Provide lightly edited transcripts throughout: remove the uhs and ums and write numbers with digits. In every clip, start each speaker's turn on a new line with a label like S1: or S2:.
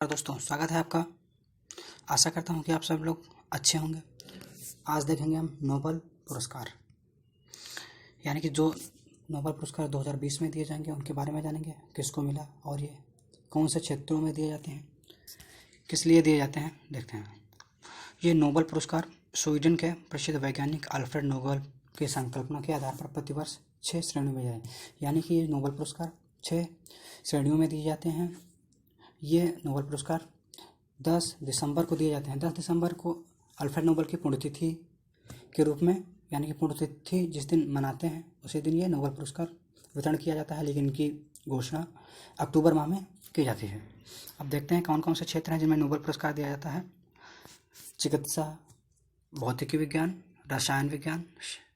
S1: दोस्तों, स्वागत है आपका। आशा करता हूँ कि आप सब लोग अच्छे होंगे। आज देखेंगे हम नोबेल पुरस्कार, यानी कि जो नोबेल पुरस्कार 2020 में दिए जाएंगे उनके बारे में जानेंगे, किसको मिला और ये कौन से क्षेत्रों में दिए जाते हैं, किस लिए दिए जाते हैं, देखते हैं। ये नोबेल पुरस्कार स्वीडन के प्रसिद्ध वैज्ञानिक अल्फ्रेड नोबेल की संकल्पना के आधार पर प्रतिवर्ष 6 श्रेणियों में जाए, यानी कि ये नोबेल पुरस्कार 6 श्रेणियों में दिए जाते हैं। ये नोबेल पुरस्कार 10 दिसंबर को दिए जाते हैं। 10 दिसंबर को अल्फ्रेड नोबेल की पुण्यतिथि के रूप में, यानी कि पुण्यतिथि जिस दिन मनाते हैं उसी दिन ये नोबेल पुरस्कार वितरण किया जाता है, लेकिन इनकी घोषणा अक्टूबर माह में की जाती है। अब देखते हैं कौन कौन से क्षेत्र हैं जिनमें नोबेल पुरस्कार दिया जाता है। चिकित्सा, भौतिकी विज्ञान, रसायन विज्ञान,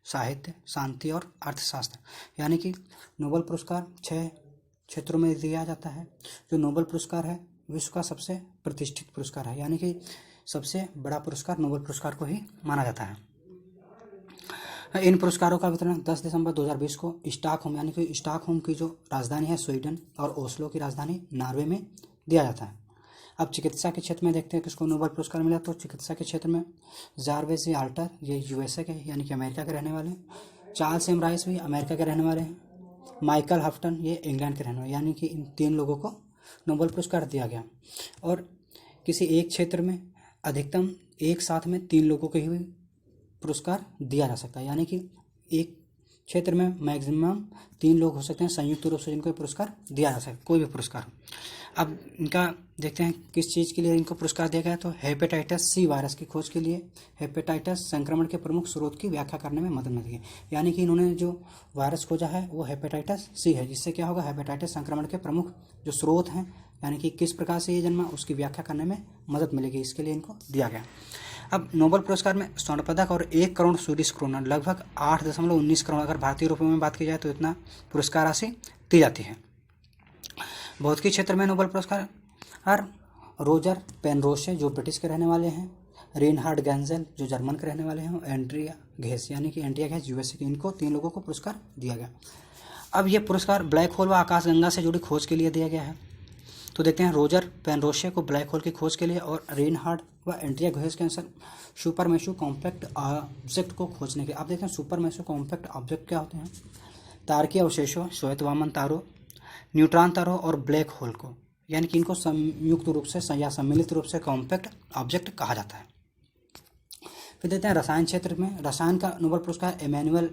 S1: साहित्य, शांति और अर्थशास्त्र, यानी कि नोबेल पुरस्कार 6 क्षेत्रों में दिया जाता है। जो नोबेल पुरस्कार है विश्व का सबसे प्रतिष्ठित पुरस्कार है, यानी कि सबसे बड़ा पुरस्कार नोबेल पुरस्कार को ही माना जाता है। इन पुरस्कारों का वितरण 10 दिसंबर 2020 को स्टॉकहोम, यानी कि स्टॉकहोम की जो राजधानी है स्वीडन और ओस्लो की राजधानी नॉर्वे में दिया जाता है। अब चिकित्सा के क्षेत्र में देखते हैं किसको नोबेल पुरस्कार मिला। तो चिकित्सा के क्षेत्र में जारवेसी आल्टर, ये यूएसए के यानी कि अमेरिका के रहने वाले हैं। चार्ल्स एम राइस भी अमेरिका के रहने वाले हैं। माइकल हफ्टन, ये इंग्लैंड के रहने वाले, यानी कि इन 3 लोगों को नोबेल पुरस्कार दिया गया। और किसी एक क्षेत्र में अधिकतम एक साथ में 3 लोगों को ही पुरस्कार दिया जा सकता है, यानी कि एक क्षेत्र में मैक्सिमम 3 लोग हो सकते हैं संयुक्त रूप से जिनको पुरस्कार दिया जा सकता है, कोई भी पुरस्कार। अब इनका देखते हैं किस चीज़ के लिए इनको पुरस्कार दिया गया। तो हेपेटाइटिस सी वायरस की खोज के लिए हेपेटाइटिस संक्रमण के प्रमुख स्रोत की व्याख्या करने में मदद मिली है, यानी कि इन्होंने जो वायरस खोजा है वो हेपेटाइटिस सी है, जिससे क्या होगा, हेपेटाइटिस संक्रमण के प्रमुख जो स्रोत हैं, यानी कि किस प्रकार से ये जन्मा, उसकी व्याख्या करने में मदद मिलेगी, इसके लिए इनको दिया गया। अब नोबेल पुरस्कार में स्वर्ण पदक और 1 करोड़ स्वीडिश क्रोनर, लगभग 8.19 करोड़, अगर भारतीय रुपये में बात की जाए तो इतना पुरस्कार राशि दी जाती है। भौतिकी क्षेत्र में नोबेल पुरस्कार रोजर पेनरोसे जो ब्रिटिश के रहने वाले हैं, रेनहार्ड गेंजेल जो जर्मन के रहने वाले हैं, एंड्रिया घेस यानी कि एंड्रिया घेस यूएसए की, इनको 3 लोगों को पुरस्कार दिया गया। अब ये पुरस्कार ब्लैक होल व आकाशगंगा से जुड़ी खोज के लिए दिया गया है। तो देखते हैं रोजर पेनरोसे को ब्लैक होल की खोज के लिए और रेनहार्ड व एंड्रिया घेस के अनुसार सुपर मैसिव कॉम्पैक्ट ऑब्जेक्ट को खोजने के। आप देखते हैं सुपर मैसिव कॉम्पैक्ट ऑब्जेक्ट क्या होते हैं, तारकीय अवशेषों, श्वेत वामन तारों, न्यूट्रॉन तारों और ब्लैक होल को, यानी कि इनको संयुक्त रूप से या सम्मिलित रूप से कॉम्पैक्ट ऑब्जेक्ट कहा जाता है। फिर देते हैं रसायन क्षेत्र में। रसायन का नोबेल पुरस्कार एमैनुअल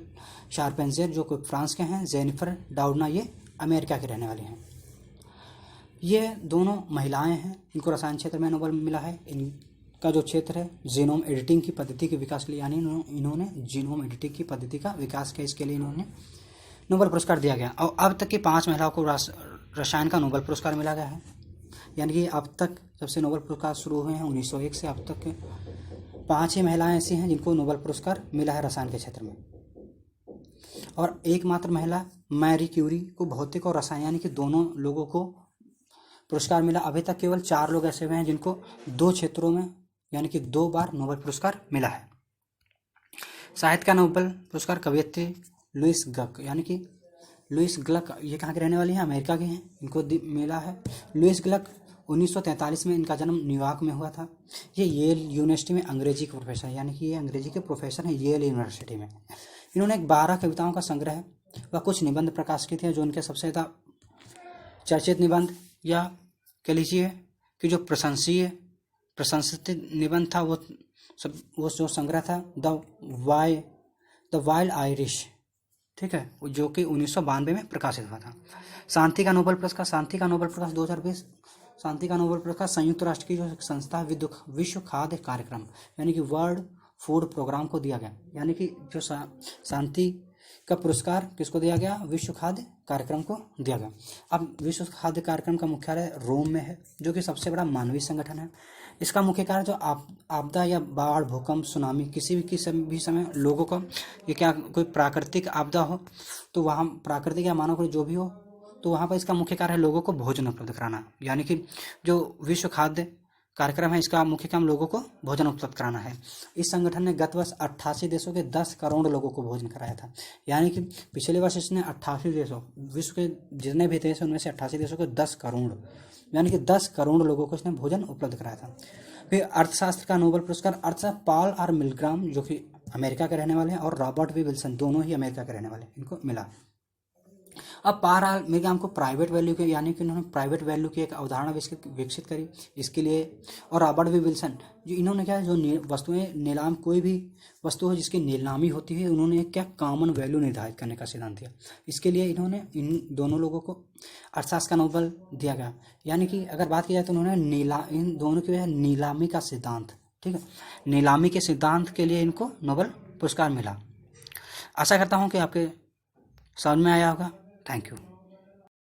S1: शार्पेंजर जो फ्रांस के हैं, जेनिफर डाउडना ये अमेरिका के रहने वाले हैं। ये दोनों महिलाएं हैं, इनको रसायन क्षेत्र में नोबेल मिला है। इनका जो क्षेत्र है जीनोम एडिटिंग की पद्धति के विकास के लिए, यानी इन्होंने जीनोम एडिटिंग की पद्धति का विकास किया, इसके लिए इन्होंने नोबेल पुरस्कार दिया गया। और अब तक की 5 महिलाओं को रसायन का नोबेल पुरस्कार मिला गया है, यानी कि अब तक जब से नोबेल पुरस्कार शुरू हुए हैं 1901 से अब तक 5 ही महिलाएं ऐसी हैं जिनको नोबेल पुरस्कार मिला है रसायन के क्षेत्र में। और एकमात्र महिला मैरी क्यूरी को भौतिक और रसायन, यानी कि दोनों लोगों को पुरस्कार मिला। अभी तक केवल 4 लोग ऐसे हुए हैं जिनको 2 क्षेत्रों में, यानी कि 2 बार नोबेल पुरस्कार मिला है। साहित्य का नोबेल पुरस्कार कवयित्री लुइस गक, यानी कि लुइस ग्लक, ये कहाँ के रहने वाली हैं, अमेरिका के हैं, इनको मिला है। लुइस ग्लक 1943 में इनका जन्म न्यूयॉर्क में हुआ था। ये येल यूनिवर्सिटी में अंग्रेजी के प्रोफेसर हैं, यानी कि ये अंग्रेजी के प्रोफेसर हैं येल यूनिवर्सिटी में। इन्होंने 12 कविताओं का संग्रह व कुछ निबंध प्रकाशित हैं, जो उनके सबसे ज़्यादा चर्चित निबंध या कह लीजिए कि जो प्रशंसित निबंध था वो जो संग्रह था द वाइल्ड आयरिश, ठीक है, जो कि 1992 में प्रकाशित हुआ था। शांति का नोबेल पुरस्कार 2020, शांति का नोबेल पुरस्कार संयुक्त राष्ट्र की जो संस्था विश्व खाद्य कार्यक्रम, यानी कि वर्ल्ड फूड प्रोग्राम को दिया गया, यानी कि जो शांति का पुरस्कार किसको दिया गया, विश्व खाद्य कार्यक्रम को दिया गया। अब विश्व खाद्य कार्यक्रम का मुख्यालय रोम में है, जो कि सबसे बड़ा मानवीय संगठन है। इसका मुख्य कार्य जो आपदा या बाढ़, भूकंप, सुनामी, किसी भी समय लोगों को, ये क्या कोई प्राकृतिक आपदा हो तो वहाँ प्राकृतिक या मानव जो भी हो तो वहाँ पर इसका मुख्य कार्य है लोगों को भोजन उपलब्ध कराना, यानी कि जो विश्व खाद्य कार्यक्रम है इसका मुख्य काम लोगों को भोजन उपलब्ध कराना है। इस संगठन ने गत वर्ष 88 देशों के 10 करोड़ लोगों को भोजन कराया था, यानी कि पिछले वर्ष इसने 88 देशों, विश्व के जितने भी देश हैं उनमें से 88 देशों को 10 करोड़ यानी कि 10 करोड़ लोगों को इसने भोजन उपलब्ध कराया था। फिर अर्थशास्त्र का नोबेल पुरस्कार अर्थशास्त्र पॉल आर मिलग्राम जो कि अमेरिका के रहने वाले हैं और रॉबर्ट वी विल्सन दोनों ही अमेरिका के रहने वाले हैं, इनको मिला। अब पॉल आर मिलग्राम को प्राइवेट वैल्यू के यानी कि उन्होंने प्राइवेट वैल्यू की एक अवधारणा विकसित करी इसके लिए। और रॉबर्ट वी विल्सन जो इन्होंने क्या जो वस्तुएं नीलाम कोई भी वस्तु हो जिसकी नीलामी होती है उन्होंने क्या कॉमन वैल्यू निर्धारित करने का सिद्धांत दिया। इसके लिए इन्होंने इन दोनों लोगों को अर्थशास्त्र का नोबेल दिया गया। यानी कि अगर बात की जाए तो उन्होंने इन दोनों की वजह नीलामी का सिद्धांत, ठीक है, नीलामी के सिद्धांत के लिए इनको नोबेल पुरस्कार मिला। आशा करता हूँ कि आपके समझ में आया होगा। Thank you.